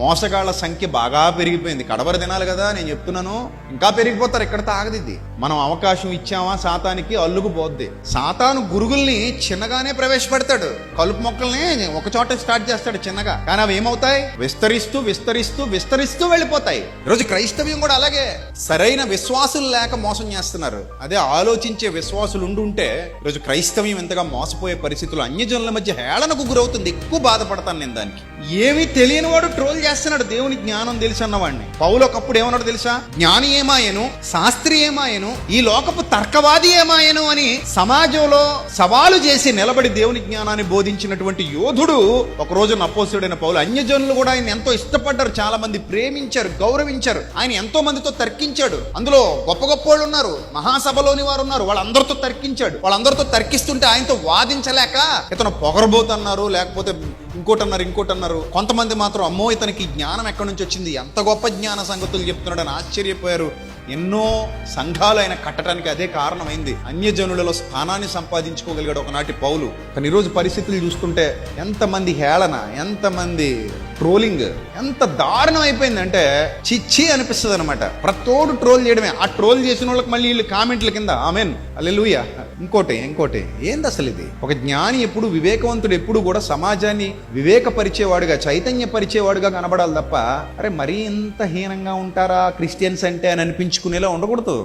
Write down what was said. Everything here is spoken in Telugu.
మోసగాళ్ల సంఖ్య బాగా పెరిగిపోయింది. కడవరి దినాలు కదా, నేను చెప్తున్నాను, ఇంకా పెరిగిపోతారు. ఇక్కడ తాగదిద్ది. మనం అవకాశం ఇచ్చామా సాతానికి, అల్లుకుపోద్ది. సాతాను గురుగుల్ని చిన్నగానే ప్రవేశపెడతాడు. కలుపు మొక్కల్ని ఒక చోట స్టార్ట్ చేస్తాడు చిన్నగా, కానీ అవి ఏమవుతాయి? విస్తరిస్తూ విస్తరిస్తూ విస్తరిస్తూ వెళ్ళిపోతాయి. ఈరోజు క్రైస్తవ్యం కూడా అలాగే. సరైన విశ్వాసులు లేక మోసం చేస్తున్నారు. అదే ఆలోచించే విశ్వాసులు ఉండుంటే ఈరోజు క్రైస్తవ్యం ఎంతగా మోసపోయే పరిస్థితులు, అన్యజనుల మధ్య హేళనకు గురవుతుంది. ఎక్కువ బాధపడతాను నేను దానికి. ఏమీ తెలియని వాడు ట్రోల్ చేస్తున్నాడు దేవుని జ్ఞానం తెలిసి అన్నవాడిని. పౌలు ఒకప్పుడు ఏమన్నాడు తెలుసా? జ్ఞాని ఏమాయను, శాస్త్రి ఏమాయను, ఈ లోకపు తర్కవాది ఏమాయను అని సమాజంలో సవాలు చేసి నిలబడి దేవుని జ్ఞానాన్ని బోధించినటువంటి యోధుడు ఒక రోజు అపోస్తలుడైన పౌలు. అన్యజనులు కూడా ఆయన ఎంతో ఇష్టపడ్డారు, చాలా మంది ప్రేమించారు, గౌరవించారు. ఆయన ఎంతో మందితో తర్కించాడు. అందులో గొప్ప గొప్ప వాళ్ళు ఉన్నారు, మహాసభలోని వారు ఉన్నారు. వాళ్ళందరితో తర్కించాడు. వాళ్ళందరితో తర్కిస్తుంటే ఆయనతో వాదించలేక ఇతను పొగరబోతున్నారు, లేకపోతే ఇంకోటన్నారు. కొంతమంది మాత్రం అమ్మో ఇతనికి జ్ఞానం ఎక్కడి నుంచి వచ్చింది, ఎంత గొప్ప జ్ఞాన సంగతులు చెప్తున్నాడని ఆశ్చర్యపోయారు. ఎన్నో సంఘాలు ఆయన కట్టడానికి అదే కారణమైంది. అన్యజనులలో స్థానాన్ని సంపాదించుకోగలిగాడు ఒకనాటి పౌలు. కానీ ఈరోజు పరిస్థితులు చూస్తుంటే ఎంతమంది హేళన, ఎంతమంది ట్రోలింగ్, ఎంత దారుణం అయిపోయిందంటే చిచ్చి అనిపిస్తుంది అనమాట. ప్రతోడు ట్రోల్ చేయడమే. ఆ ట్రోల్ చేసిన వాళ్ళకి మళ్ళీ వీళ్ళు కామెంట్ల కింద ఆమెన్ హల్లెలూయా, ఇంకోటి ఏంది అసలు ఇది? ఒక జ్ఞాని ఎప్పుడు, వివేకవంతుడు ఎప్పుడు కూడా సమాజాన్ని వివేకపరిచేవాడుగా, చైతన్యపరిచేవాడుగా కనబడాలి తప్ప అరే మరీ ఇంత హీనంగా ఉంటారా క్రిస్టియన్స్ అంటే అని అనిపించుకునేలా ఉండకూడదు.